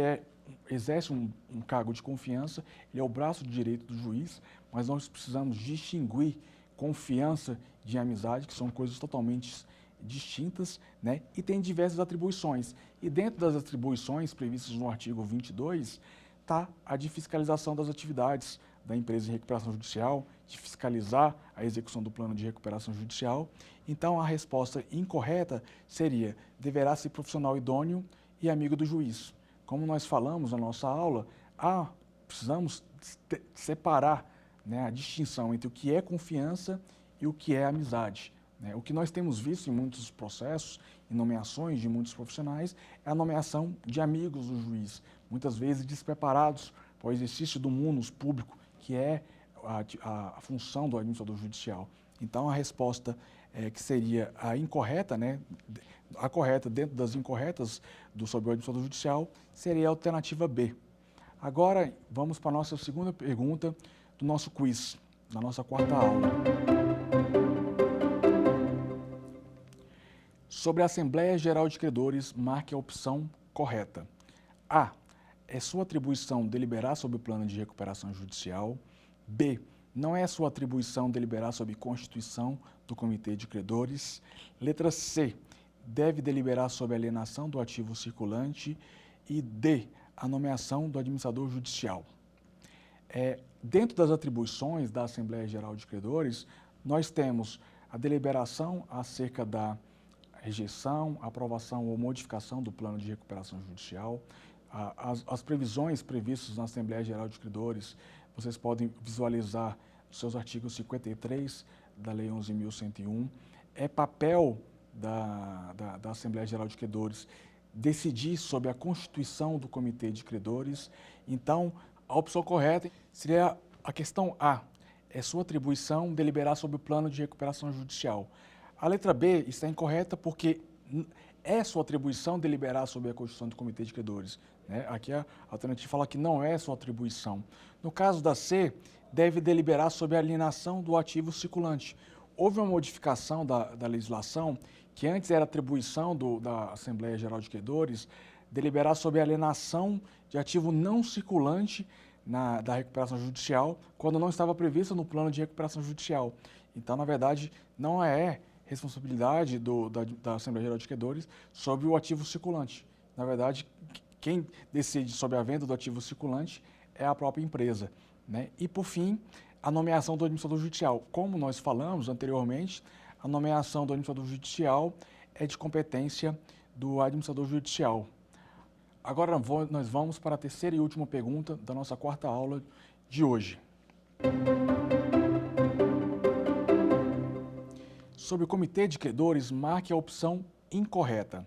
exerce um cargo de confiança, ele é o braço direito do juiz, mas nós precisamos distinguir confiança de amizade, que são coisas totalmente distintas, né? E tem diversas atribuições. E dentro das atribuições previstas no artigo 22, está a de fiscalização das atividades da empresa de recuperação judicial, de fiscalizar a execução do plano de recuperação judicial. Então, a resposta incorreta seria: deverá ser profissional idôneo e amigo do juiz. Como nós falamos na nossa aula, precisamos separar, né, a distinção entre o que é confiança e o que é amizade. O que nós temos visto em muitos processos e nomeações de muitos profissionais é a nomeação de amigos do juiz, muitas vezes despreparados para o exercício do munus público, que é a função do administrador judicial. Então, a resposta que seria a incorreta, né, a correta dentro das incorretas sobre o administrador judicial, seria a alternativa B. Agora, vamos para a nossa segunda pergunta do nosso quiz, da nossa quarta aula. Sobre a Assembleia Geral de Credores, marque a opção correta. A. É sua atribuição deliberar sobre o plano de recuperação judicial. B. Não é sua atribuição deliberar sobre constituição do Comitê de Credores. Letra C. Deve deliberar sobre a alienação do ativo circulante. E D. A nomeação do administrador judicial. Dentro das atribuições da Assembleia Geral de Credores, nós temos a deliberação acerca da rejeição, aprovação ou modificação do plano de recuperação judicial. As previsões previstas na Assembleia Geral de Credores, vocês podem visualizar nos seus artigos 53 da Lei 11.101. É papel da Assembleia Geral de Credores decidir sobre a constituição do Comitê de Credores. Então, a opção correta seria a questão A. É sua atribuição deliberar sobre o plano de recuperação judicial. A letra B está incorreta porque é sua atribuição deliberar sobre a constituição do Comitê de Credores, né? Aqui a alternativa fala que não é sua atribuição. No caso da C, deve deliberar sobre a alienação do ativo circulante. Houve uma modificação da legislação que antes era atribuição da Assembleia Geral de Credores deliberar sobre a alienação de ativo não circulante da recuperação judicial, quando não estava prevista no plano de recuperação judicial. Então, na verdade, não é responsabilidade da Assembleia Geral de Credores sobre o ativo circulante. Na verdade, quem decide sobre a venda do ativo circulante é a própria empresa, né? E, por fim, a nomeação do administrador judicial. Como nós falamos anteriormente, a nomeação do administrador judicial é de competência do administrador judicial. Agora nós vamos para a terceira e última pergunta da nossa quarta aula de hoje. Sobre o Comitê de Credores, marque a opção incorreta.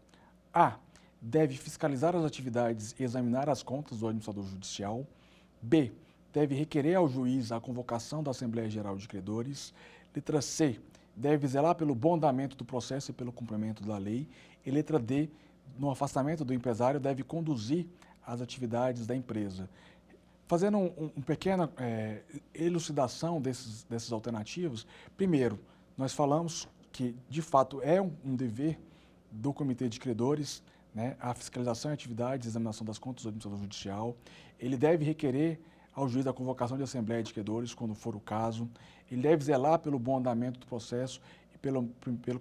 A. Deve fiscalizar as atividades e examinar as contas do administrador judicial. B. Deve requerer ao juiz a convocação da Assembleia Geral de Credores. Letra C. Deve zelar pelo bom andamento do processo e pelo cumprimento da lei. E letra D. No afastamento do empresário, deve conduzir as atividades da empresa. Fazendo uma pequena elucidação dessas alternativas, primeiro, nós falamos que, de fato, é um dever do Comitê de Credores, né, a fiscalização de atividades e examinação das contas do administrador judicial. Ele deve requerer ao juiz a convocação de Assembleia de Credores, quando for o caso. Ele deve zelar pelo bom andamento do processo e pelo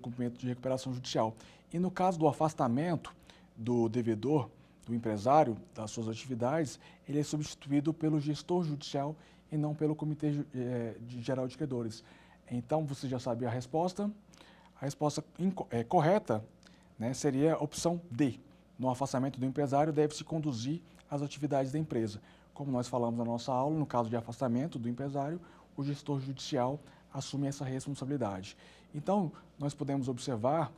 cumprimento de recuperação judicial. E no caso do afastamento do devedor, do empresário, das suas atividades, ele é substituído pelo gestor judicial e não pelo Comitê Geral de Credores. Então, você já sabe a resposta. A resposta correta, né, seria a opção D. No afastamento do empresário, deve-se conduzir as atividades da empresa. Como nós falamos na nossa aula, no caso de afastamento do empresário, o gestor judicial assume essa responsabilidade. Então, nós podemos observar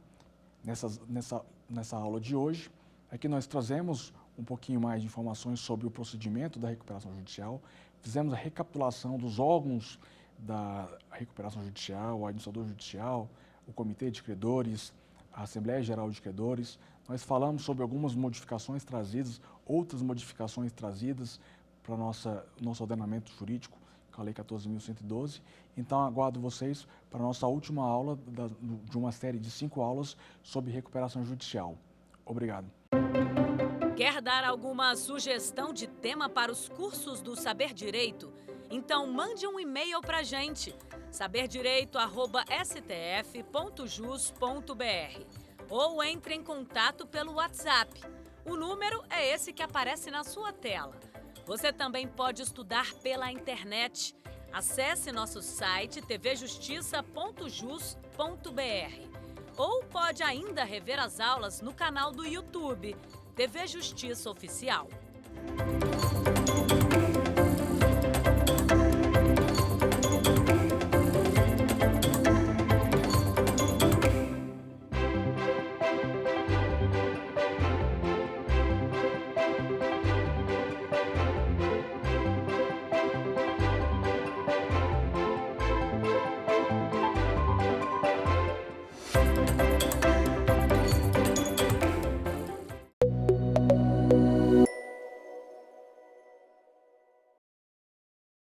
nessa aula de hoje, aqui nós trazemos um pouquinho mais de informações sobre o procedimento da recuperação judicial, fizemos a recapitulação dos órgãos da recuperação judicial, o administrador judicial, o comitê de credores, a Assembleia Geral de Credores. Nós falamos sobre algumas modificações trazidas, outras modificações trazidas para o nosso ordenamento jurídico, com a Lei 14.112. Então, aguardo vocês para a nossa última aula de uma série de 5 aulas sobre recuperação judicial. Obrigado. Quer dar alguma sugestão de tema para os cursos do Saber Direito? Então, mande um e-mail para a gente, saberdireito@stf.jus.br, ou entre em contato pelo WhatsApp. O número é esse que aparece na sua tela. Você também pode estudar pela internet. Acesse nosso site tvjustiça.jus.br, ou pode ainda rever as aulas no canal do YouTube TV Justiça Oficial.